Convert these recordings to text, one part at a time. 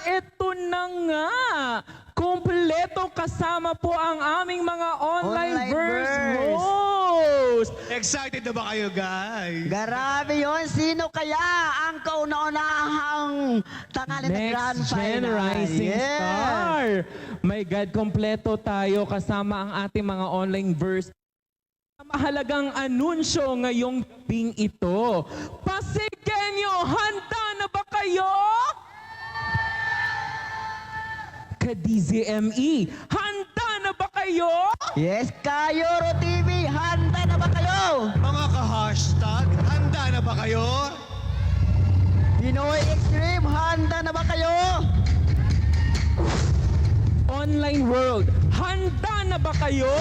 ito na nga, kumpleto kasama po ang aming mga online verse host. Excited na ba kayo, guys? Grabe yun. Sino kaya ang kauna-unahang tangali na grand Next Gen final? Rising Yes. Star. My God, kompleto tayo kasama ang ating mga online verse. Mahalagang anunsyo ngayong gabing ito. Pasigenyo, handa na ba kayo? Ka-DZME, handa na ba kayo? Yes, Kayoro TV, handa na ba kayo? Mga ka-hashtag, handa na ba kayo? Pinoy Extreme, handa na ba kayo? Online world, handa na ba kayo?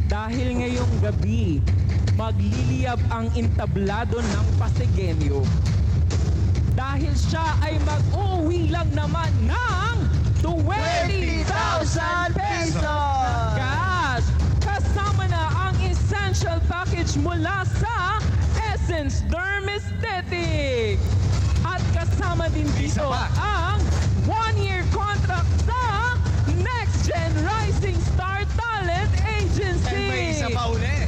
Dahil ngayong gabi, magliliyab ang entablado ng Pasigenyo. Dahil siya ay mag-uwi lang naman ng 20,000 pesos! cash. Kasama na ang essential package mula sa Essence Dermisthetic. At kasama din dito pa. ang 1-year contract sa Next Gen Rising Star Talent Agency. And may isa pa uli.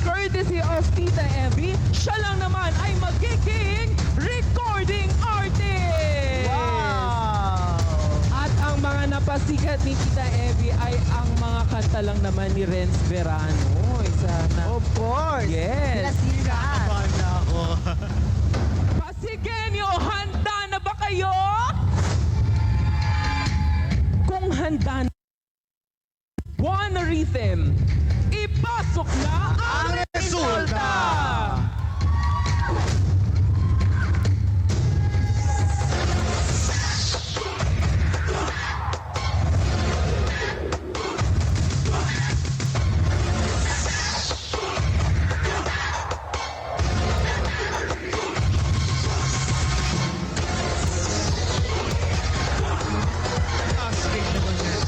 Courtesy of Tita Evie, siya lang naman ay magiging recording artist. Wow! At ang mga napasikat ni Tita Evie ay ang mga kanta lang naman ni Renz Verano. Isa na. Of course! Yes. Nasikat! Kabahan na ako. Pasigenyo, handa na ba kayo? Kung handa na, Buwan Rhythm, ipasok na ang resulta! Astig naman yan.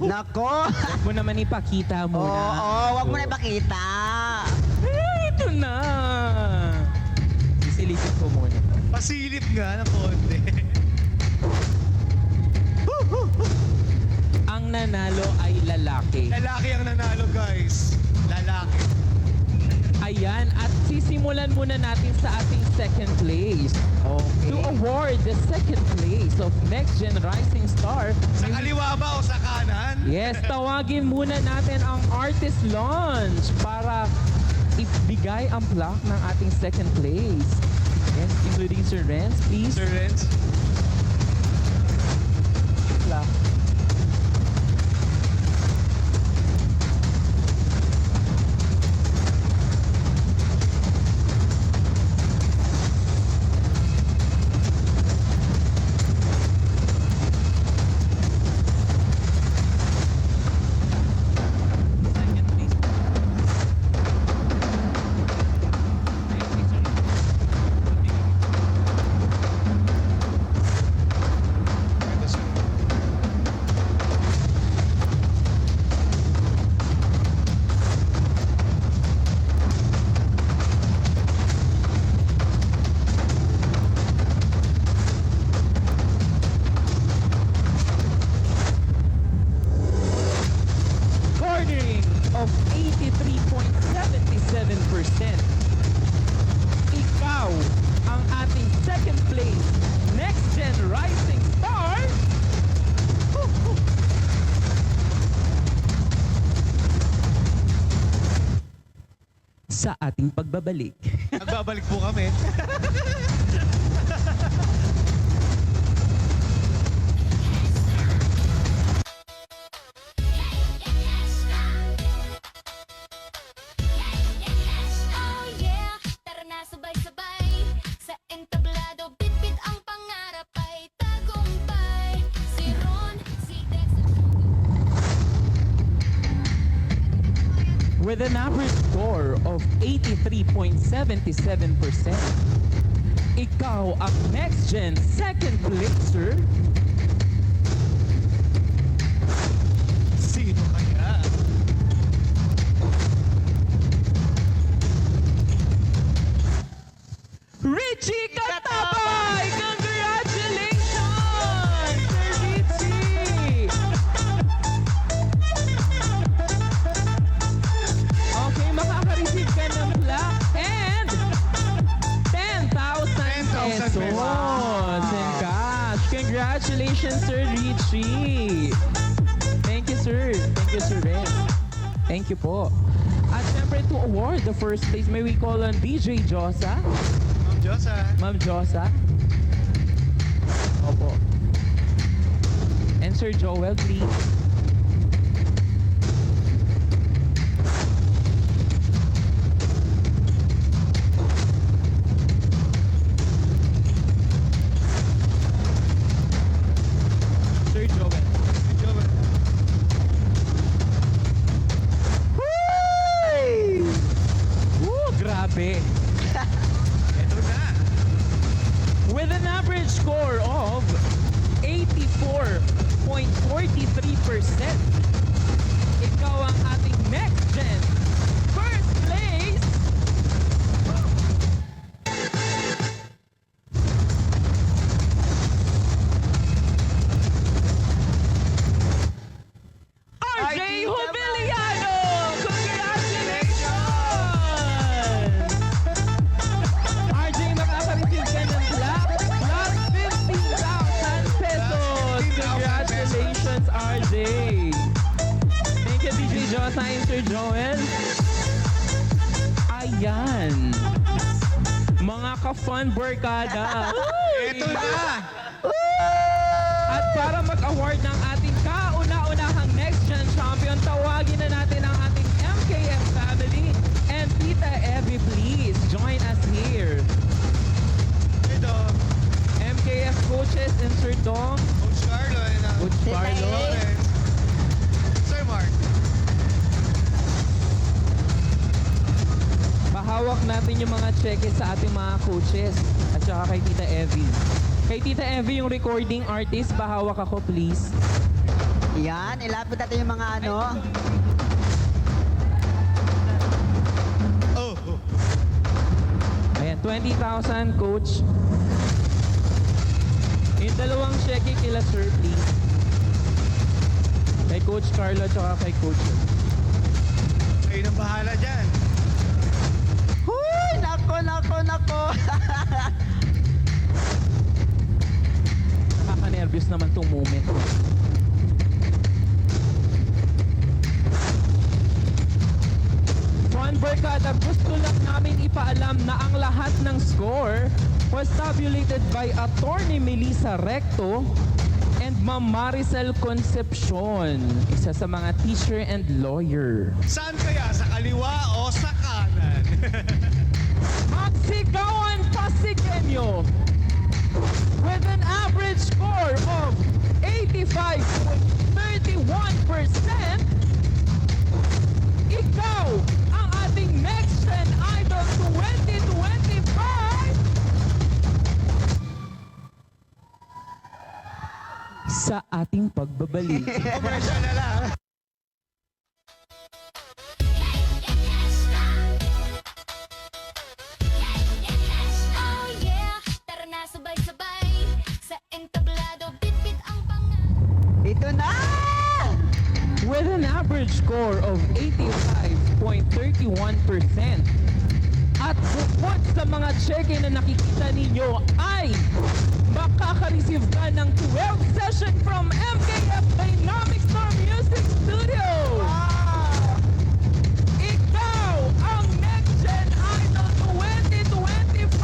Nako! Huwag mo naman ipakita Oo, muna. wag mo na ipakita. Ito na. Isilipin ko muna. Pasilip nga ng konti. Ang nanalo ay lalaki. Lalaki ang nanalo, guys. Lalaki. Ayan, at sisimulan muna natin sa ating second place. Okay. To award the second place of Next Gen Rising Star. Sa kaliwa ba o sa kanan? Yes, tawagin muna natin ang artist launch para ibigay ang plaque ng ating second place. Yes, including Sir Renz, please. Sir Renz? Plaque. Second place. Cornering of 83.77%. Ikaw ang ating second place Next Gen Rising Star. Sa ating pagbabalik. Nagbabalik po kami. Oh yeah, tara na sabay-sabay. Sa entablado, bit-bit ang with an average score of 83.77%. Ikaw ang next gen second placer. Sino kaya? Richie Katabay! Congratulations! Sir Richie! Okay, makaka-receive ka ng plaque and 10,000 pesos in cash. Congratulations, Sir Richie! Thank you, sir. Thank you, Sir Ren. Thank you po. At syempre to award the first place, may we call on DJ Josa? Ma'am Josa. Ma'am Josa? Opo. And Sir Joel, please. Sir Joel. Joel. Grabe. Ito na. With an average score of 84.43%, ikaw ang ating next gen first place. RJ Jubiliano! Congratulations! RJ, makaka-receive ka ng plaque plus 15,000 pesos. Congratulations, RJ. Thank you, DJ Josa and Sir Joel. Ayan. Mga ka-fun barkada. Ito na. At para mag-award ng ating kauna-unahang Next Gen Champion, tawagin na natin ang ating MKF family. And Tita Evie, please join us here. Ito. MKF coaches, insert Dong, Coach Carlo and Coach Carlo. Lawrence. Sir Mark. Pahawak natin yung mga cheque sa ating mga coaches at saka kay Tita Evie. Kay Tita Evie, yung recording artist, pahawak ako please. Yan, ilapit natin yung mga ano. Oh. Ayan, 20,000 coach. Yung dalawang cheque kila sir please. Kay Coach Carlo at saka kay Coach. Kayo nang bahala dyan. Huy, nako. Nakaka-nervous naman tong moment. Fun Barkada, gusto lang namin ipaalam na ang lahat ng score was tabulated by Attorney Melissa Recto and Ma'am Maricel Concepcion, isa sa mga teacher and lawyer. Saan kaya? Sa kaliwa o sa kanan? Magsigawan Pasigenyo with an average score of 85.31%. Ikaw ang ating Next Gen Idol 2025 sa ating pagbabalik. Commercial na lang. Oh yeah, tara na sabay-sabay sa entablado, bit-bit ang pangalan. Ito na! With an average score of 85.31%. At bukod sa mga cheque na nakikita ninyo ay makaka-receive ka ng 12 session from MKF Dynamic Star Music Studio. Ikaw ang Next Gen Idol 2025.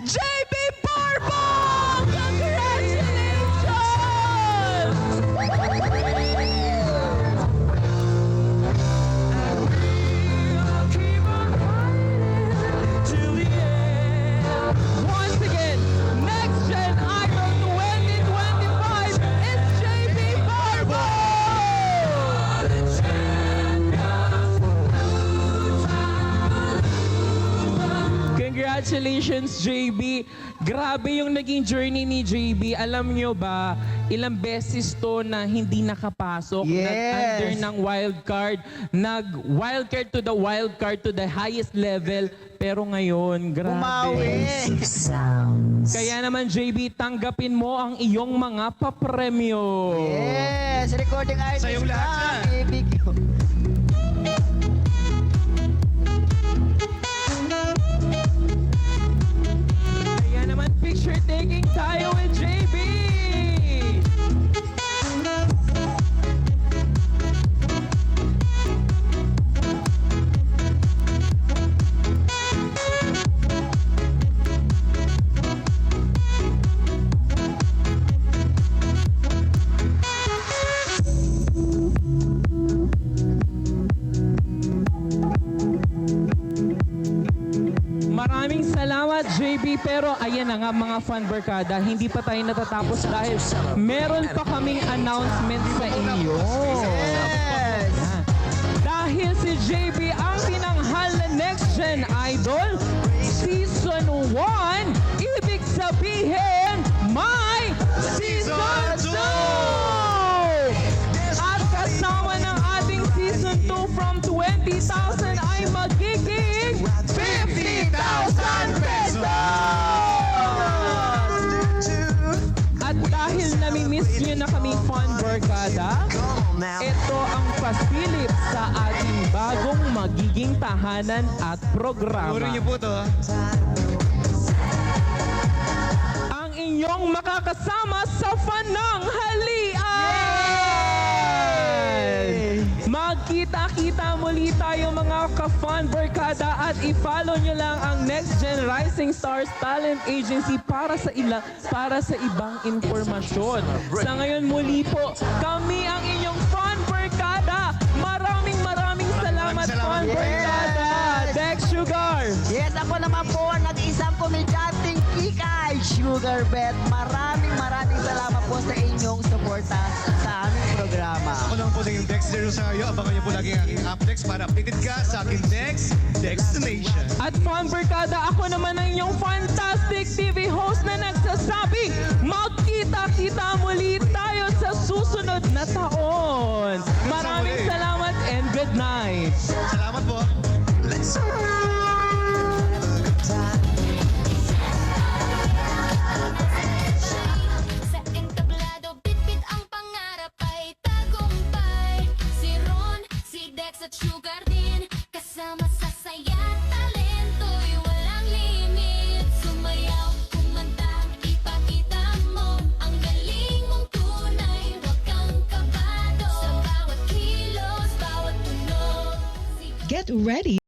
JB Bourbon! Congratulations! Congratulations, JB. Grabe yung naging journey ni JB. Alam nyo ba, ilang beses to na hindi nakapasok. Yes. Nag-under ng wildcard. Nag-wildcard to the highest level. Pero ngayon, grabe. Bumawi. Kaya naman, JB, tanggapin mo ang iyong mga papremyo. Yes, recording artist Sa'yong lahat lang. Ibig yun. Kaya naman, picture taking tayo with JB. Maraming salamat, JB. Pero ayan na nga mga fan barkada, hindi pa tayo natatapos dahil meron pa kaming announcement sa inyo. Yes. Dahil si JB ang tinanghal na Next Gen Idol Season 1, ibig sabihin may Season 2! At kasama ng ating Season 2 from 20,000 ay magiging 50,000 pesos! At dahil namimiss nyo na kaming fan barkada, ito ang pasilip sa ating bagong magiging tahanan at programa. Puri niyo po to. Ang inyong makakasama sa Pananghalian! Magkita-kita muli tayo mga ka-fan barkada at i-follow nyo lang ang Next Gen Rising Stars Talent Agency para sa ibang informasyon. Sa ngayon muli po, kami ang inyong fan barkada. Maraming salamat fan Yes. barkada. Dex Sugar. Yes, ako naman po ang nag-isang komedyanting Kikay Sugar Bet. Maraming salamat po sa inyong suporta sa aming programa. Ako lang po na yung Dex Rosario. Abangan niyo po lagi ang aking updates para updated ka sa aking Dex Destination. At fan barkada, ako naman ang inyong fantastic TV host na nagsasabi, magkita-kita muli tayo sa susunod na taon. Maraming salamat and good night. Salamat po. Sa entablado, bit-bit ang pangarap ay tagumpay. Si Ron, si Dex at Sugar din, kasama sa saya at talento'y walang limit. Sumayaw, kumanta, ipakita mo ang galing mong tunay, huwag kang kabado. Sa bawat kilos, bawat tunog. Get ready